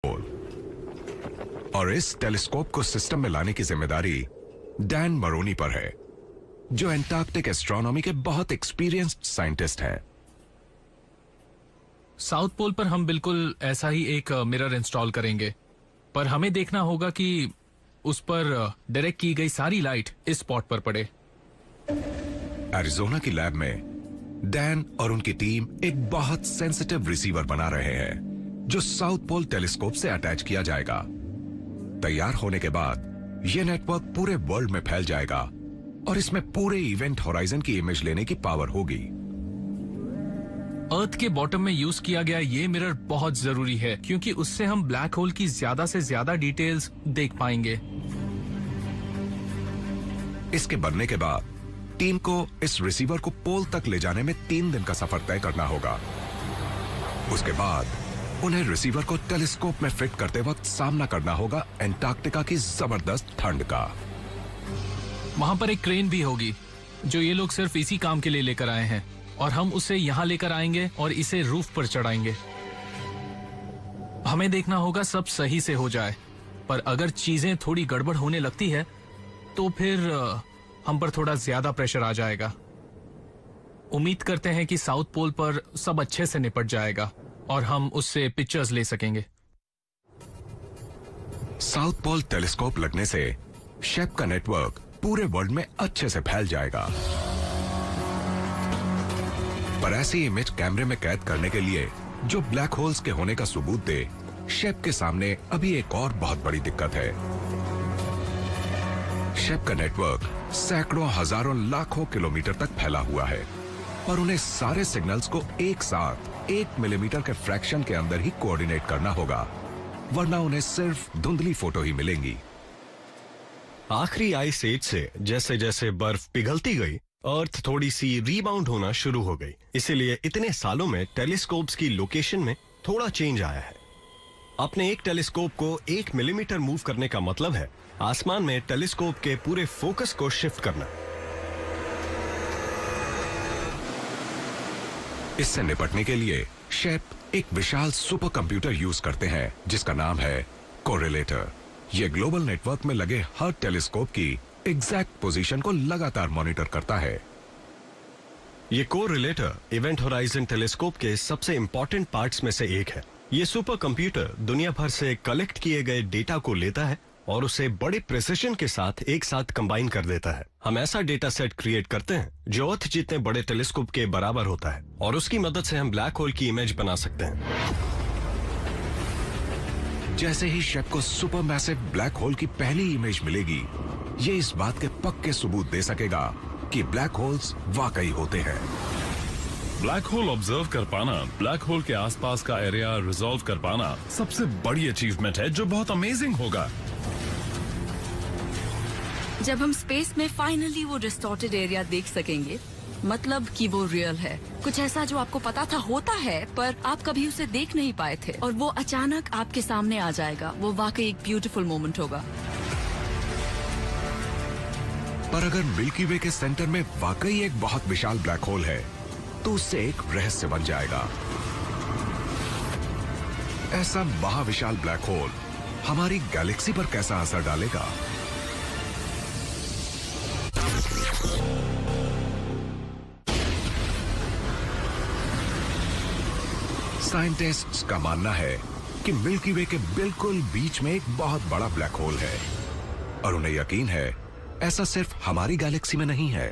और इस टेलीस्कोप को सिस्टम में लाने की जिम्मेदारी डैन मरोनी पर है, जो एंटार्कटिक एस्ट्रोनॉमी के बहुत एक्सपीरियंस्ड साइंटिस्ट हैं। साउथ पोल पर हम बिल्कुल ऐसा ही एक मिरर इंस्टॉल करेंगे, पर हमें देखना होगा कि उस पर डायरेक्ट की गई सारी लाइट इस स्पॉट पर पड़े। एरिजोना की लैब में डैन और उनकी टीम एक बहुत सेंसिटिव रिसीवर बना रहे हैं, जो साउथ पोल टेलीस्कोप से अटैच किया जाएगा। तैयार होने के बाद यह नेटवर्क पूरे वर्ल्ड में फैल जाएगा और इसमें पूरे इवेंट होराइजन की इमेज लेने की पावर होगी। अर्थ के बॉटम में यूज किया गया ये मिरर बहुत जरूरी है, क्योंकि उससे हम ब्लैक होल की ज्यादा से ज्यादा डिटेल्स देख पाएंगे। इसके बनने के बाद टीम को इस रिसीवर को पोल तक ले जाने में 3 दिन का सफर तय करना होगा। उसके बाद उन्हें रिसीवर को टेलीस्कोप में फिट करते वक्त सामना करना होगा एंटार्क्टिका की जबरदस्त ठंड का। वहां पर एक क्रेन भी होगी, जो ये लोग सिर्फ इसी काम के लिए लेकर आए हैं, और हम उसे यहां लेकर आएंगे और इसे रूफ पर चढ़ाएंगे। हमें देखना होगा सब सही से हो जाए, पर अगर चीजें थोड़ी गड़बड़ होने लगती है तो फिर हम पर थोड़ा ज्यादा प्रेशर आ जाएगा। उम्मीद करते हैं कि साउथ पोल पर सब अच्छे से निपट जाएगा और हम उससे पिक्चर्स ले सकेंगे। साउथ पोल टेलीस्कोप लगने से शेप का नेटवर्क पूरे वर्ल्ड में अच्छे से फैल जाएगा। पर ऐसी इमेज कैमरे में कैद करने के लिए जो ब्लैक होल्स के होने का सबूत दे, शेप के सामने अभी एक और बहुत बड़ी दिक्कत है। शेप का नेटवर्क सैकड़ों, हजारों, लाखों किलोमीटर तक फैला हुआ है और उन्हें सारे सिग्नल्स को एक साथ 1 मिलीमीटर के फ्रैक्शन के अंदर ही कोऑर्डिनेट करना होगा, वरना उन्हें सिर्फ धुंधली फोटो ही मिलेंगी। आखिरी आइस एज से जैसे जैसे बर्फ पिघलती गई, अर्थ थोड़ी सी रीबाउंड होना शुरू हो गई। इसीलिए इतने सालों में टेलीस्कोप्स की लोकेशन में थोड़ा चेंज आया है। अपने एक टेलीस्कोप को 1 मिलीमीटर मूव करने का मतलब है आसमान में टेलीस्कोप के पूरे फोकस को शिफ्ट करना। इससे निपटने के लिए शेप एक विशाल सुपर कंप्यूटर यूज करते हैं, जिसका नाम है कोरिलेटर। यह ग्लोबल नेटवर्क में लगे हर टेलीस्कोप की एग्जैक्ट पोजीशन को लगातार मॉनिटर करता है। ये कोरिलेटर इवेंट होराइजन टेलीस्कोप के सबसे इंपॉर्टेंट पार्ट्स में से एक है। ये सुपर कंप्यूटर दुनिया भर से कलेक्ट किए गए डेटा को लेता है और उसे बड़े प्रिसिशन के साथ एक साथ कंबाइन कर देता है। हम ऐसा डेटा सेट क्रिएट करते हैं जो अर्थ जितने बड़े टेलीस्कोप के बराबर होता है, और उसकी मदद से हम ब्लैक होल की इमेज बना सकते हैं। जैसे ही शेप को सुपर मैसिव ब्लैक होल की पहली इमेज मिलेगी, ये इस बात के पक्के सबूत दे सकेगा कि ब्लैक होल्स वाकई होते हैं। ब्लैक होल ऑब्जर्व कर पाना, ब्लैक होल के आसपास का एरिया रिजॉल्व कर पाना सबसे बड़ी अचीवमेंट है, जो बहुत अमेजिंग होगा। जब हम स्पेस में फाइनली वो डिस्टॉर्टेड एरिया देख सकेंगे, मतलब कि वो रियल है, कुछ ऐसा जो आपको पता था होता है पर आप कभी उसे देख नहीं पाए थे, और वो अचानक आपके सामने आ जाएगा, वो वाकई एक ब्यूटीफुल मोमेंट होगा। पर अगर मिल्की वे के सेंटर में वाकई एक बहुत विशाल ब्लैक होल है, तो उससे एक रहस्य बन जाएगा। ऐसा महाविशाल ब्लैक होल हमारी गैलेक्सी पर कैसा असर डालेगा? साइंटिस्ट्स का मानना है कि मिल्की वे के बिल्कुल बीच में एक बहुत बड़ा ब्लैक होल है, और उन्हें यकीन है ऐसा सिर्फ हमारी गैलेक्सी में नहीं है।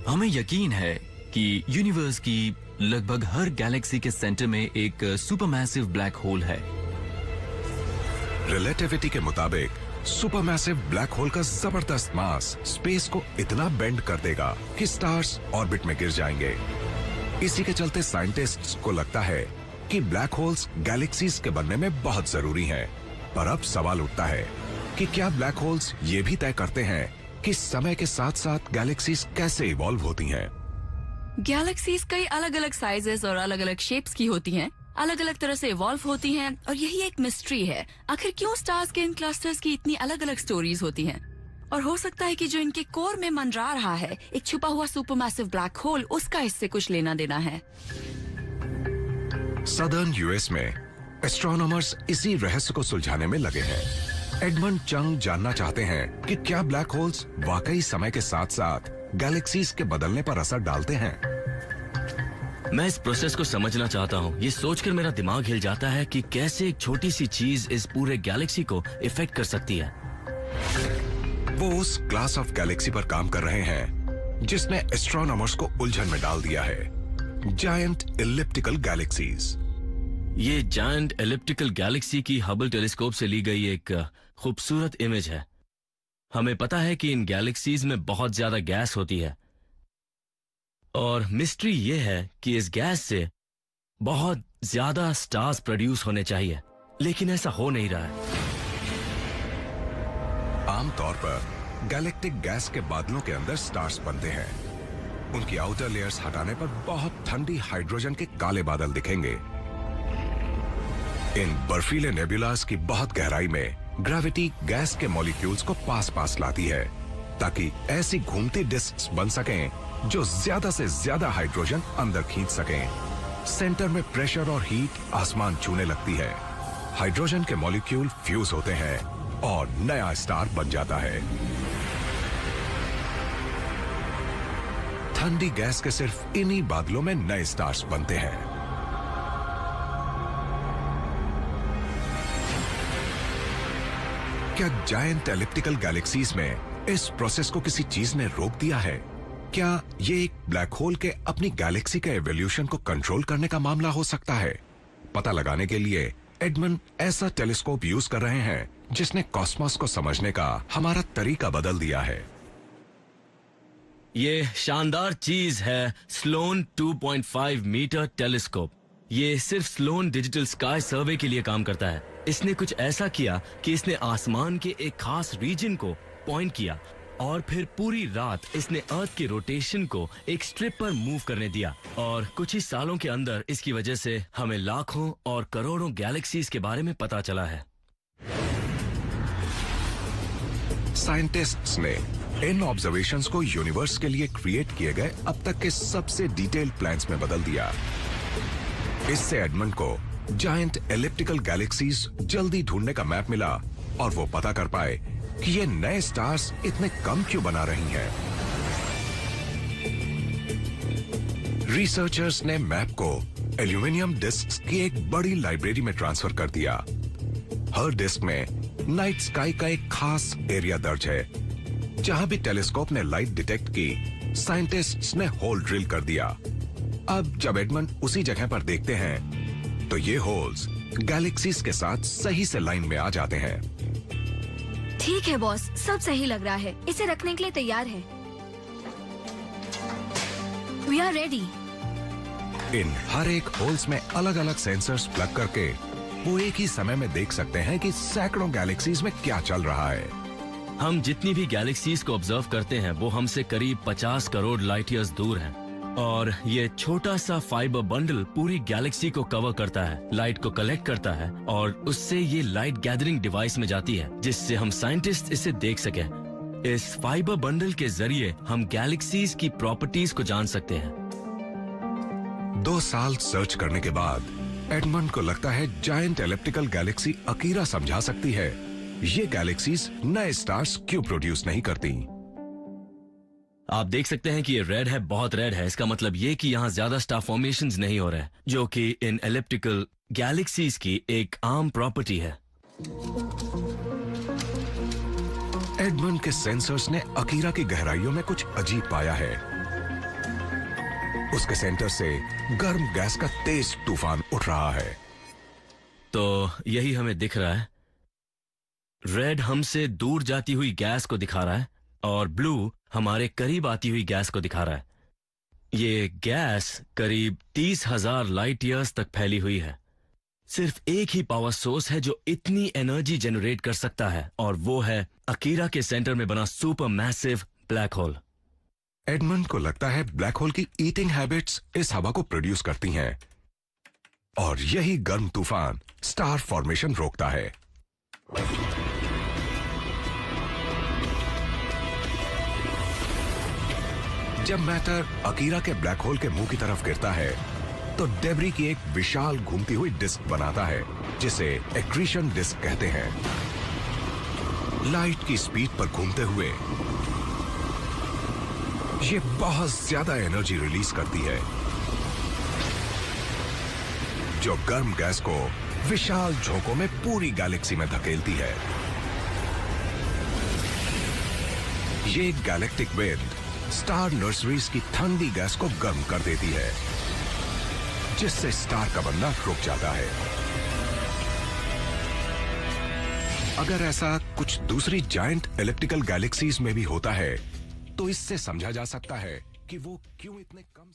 हमें यकीन है कि यूनिवर्स की लगभग हर गैलेक्सी के सेंटर में एक सुपरमैसिव ब्लैक होल है। रिलेटिविटी के मुताबिक सुपरमैसिव ब्लैक होल का जबरदस्त मास स्पेस को इतना बेंड कर देगा कि स्टार्स ऑर्बिट में गिर जाएंगे। इसी के चलते साइंटिस्ट्स को लगता है कि ब्लैक होल्स गैलेक्सीज के बनने में बहुत जरूरी हैं। पर अब सवाल उठता है कि क्या ब्लैक होल्स ये भी तय करते हैं कि समय के साथ साथ गैलेक्सीज कैसे इवॉल्व होती हैं? गैलेक्सीज कई अलग अलग साइजेस और अलग अलग शेप्स की होती हैं, अलग अलग तरह से इवॉल्व होती हैं, और यही एक मिस्ट्री है। आखिर क्यों स्टार्स के इन क्लस्टर्स की इतनी अलग अलग स्टोरीज होती हैं? और हो सकता है कि जो इनके कोर में मंडरा रहा है, एक छुपा हुआ सुपरमैसिव ब्लैक होल, उसका इससे कुछ लेना देना है। सदर्न यूएस में एस्ट्रोनॉमर्स इसी रहस्य को सुलझाने में लगे हैं। एडमंड चंग जानना चाहते हैं कि क्या ब्लैक होल्स वाकई समय के साथ साथ गैलेक्सीज के बदलने पर असर डालते हैं। मैं इस प्रोसेस को समझना चाहता हूँ। ये सोचकर मेरा दिमाग हिल जाता है कि कैसे एक छोटी सी चीज इस पूरे गैलेक्सी को इफेक्ट कर सकती है। वो उस क्लास ऑफ गैलेक्सी पर काम कर रहे हैं जिसने एस्ट्रोनॉमर्स को उलझन में डाल दिया है, जायंट इलिप्टिकल गैलेक्सीज। ये जायंट एलिप्टिकल गैलेक्सी की हबल टेलीस्कोप से ली गई एक खूबसूरत इमेज है। हमें पता है कि इन गैलेक्सीज में बहुत ज्यादा गैस होती है और मिस्ट्री ये है कि इस गैस से बहुत ज्यादा स्टार्स प्रोड्यूस होने चाहिए, लेकिन ऐसा हो नहीं रहा है। आमतौर पर गैलेक्टिक गैस के बादलों के अंदर स्टार्स बनते हैं। उनकी आउटर लेयर्स हटाने पर बहुत ठंडी हाइड्रोजन के काले बादल दिखेंगे। इन बर्फीले नेबुलास की बहुत गहराई में ग्रेविटी गैस के मॉलिक्यूल्स को पास पास लाती है ताकि ऐसी घूमती डिस्क्स बन सकें जो ज्यादा से ज्यादा हाइड्रोजन अंदर खींच सकें। सेंटर में प्रेशर और हीट आसमान छूने लगती है। हाइड्रोजन के मॉलिक्यूल फ्यूज होते हैं और नया स्टार बन जाता है। ठंडी गैस के सिर्फ इन्हीं बादलों में नए स्टार्स बनते हैं। क्या जायंट एलिप्टिकल गैलेक्सीज में इस प्रोसेस को किसी चीज ने रोक दिया है? क्या ये एक ब्लैक होल के अपनी गैलेक्सी के एवोल्यूशन को कंट्रोल करने का मामला हो सकता है? पता लगाने के लिए एडमंड ऐसा टेलीस्कोप यूज कर रहे हैं जिसने कॉस्मोस को समझने का हमारा तरीका बदल दिया है। ये शानदार चीज है स्लोन 2.5 मीटर टेलीस्कोप। ये सिर्फ स्लोन डिजिटल स्काई सर्वे के लिए काम करता है। इसने कुछ ऐसा किया कि इसने आसमान के एक खास रीजन को पॉइंट किया और फिर पूरी रात इसने अर्थ के रोटेशन को एक स्ट्रिप पर मूव करने दिया, और कुछ ही सालों के अंदर इसकी वजह से हमें लाखों और करोड़ों गैलेक्सीज के बारे में पता चला है। साइंटिस्ट्स ने इन ऑब्जर्वेशंस को यूनिवर्स के लिए क्रिएट किए गए अब तक के सबसे डिटेल्ड प्लान्स में बदल दिया। इससे एडमंड को जायंट एलिप्टिकल गैलेक्सीज जल्दी ढूंढने का मैप मिला और वो पता कर पाए कि ये नए स्टार्स इतने कम क्यों बना रही हैं। रिसर्चर्स ने मैप को एल्यूमिनियम डिस्क्स की एक बड़ी लाइब्रेरी में ट्रांसफर कर दिया। हर डिस्क में नाइट स्काई का एक खास एरिया दर्ज है। जहां भी टेलीस्कोप ने लाइट डिटेक्ट की, साइंटिस्ट्स ने होल ड्रिल कर दिया। अब जब एडमंड उसी जगह पर देखते हैं तो ये होल्स गैलेक्सीज के साथ सही से लाइन में आ जाते हैं। ठीक है बॉस, सब सही लग रहा है। इसे रखने के लिए तैयार है। We are ready। इन हर एक होल्स में अलग अलग सेंसर्स प्लग करके वो एक ही समय में देख सकते हैं कि सैकड़ों गैलेक्सीज में क्या चल रहा है। हम जितनी भी गैलेक्सीज को ऑब्जर्व करते हैं वो हमसे करीब 50 करोड़ लाइट ईयर्स दूर हैं, और ये छोटा सा फाइबर बंडल पूरी गैलेक्सी को कवर करता है, लाइट को कलेक्ट करता है और उससे ये लाइट गैदरिंग डिवाइस में जाती है जिससे हम साइंटिस्ट इसे देख सकें। इस फाइबर बंडल के जरिए हम गैलेक्सीज की प्रॉपर्टीज को जान सकते हैं। 2 साल सर्च करने के बाद एडमंड को लगता है जायंट एलिप्टिकल गैलेक्सी अकीरा समझा सकती है ये गैलेक्सीज नए स्टार्स क्यों प्रोड्यूस नहीं करती। आप देख सकते हैं कि ये रेड है, बहुत रेड है। इसका मतलब ये कि यहाँ ज्यादा स्टार फॉर्मेशंस नहीं हो रहे, जो कि इन एलिप्टिकल गैलेक्सीज की एक आम प्रॉपर्टी है। एडमंड के सेंसर्स ने अकीरा की गहराइयों में कुछ अजीब पाया है। उसके सेंटर से गर्म गैस का तेज तूफान उठ रहा है। तो यही हमें दिख रहा है। रेड हमसे दूर जाती हुई गैस को दिखा रहा है और ब्लू हमारे करीब आती हुई गैस को दिखा रहा है। ये गैस करीब 30,000 लाइट ईयर्स तक फैली हुई है। सिर्फ एक ही पावर सोर्स है जो इतनी एनर्जी जनरेट कर सकता है, और वो है अकीरा के सेंटर में बना super massive black hole. Edmund को लगता है ब्लैक होल की ईटिंग हैबिट्स इस हवा को प्रोड्यूस करती हैं, और यही गर्म तूफान स्टार फॉर्मेशन रोकता है। जब मैटर अकीरा के ब्लैक होल के मुंह की तरफ गिरता है तो डेब्री की एक विशाल घूमती हुई डिस्क बनाता है जिसे एक्रीशन डिस्क कहते हैं। लाइट की स्पीड पर घूमते हुए ये बहुत ज्यादा एनर्जी रिलीज करती है जो गर्म गैस को विशाल झोंकों में पूरी गैलेक्सी में धकेलती है। ये गैलेक्टिक विंड स्टार नर्सरीज की ठंडी गैस को गर्म कर देती है जिससे स्टार का बनना रुक जाता है। अगर ऐसा कुछ दूसरी जायंट इलिप्टिकल गैलेक्सीज में भी होता है तो इससे समझा जा सकता है कि वो क्यों इतने कम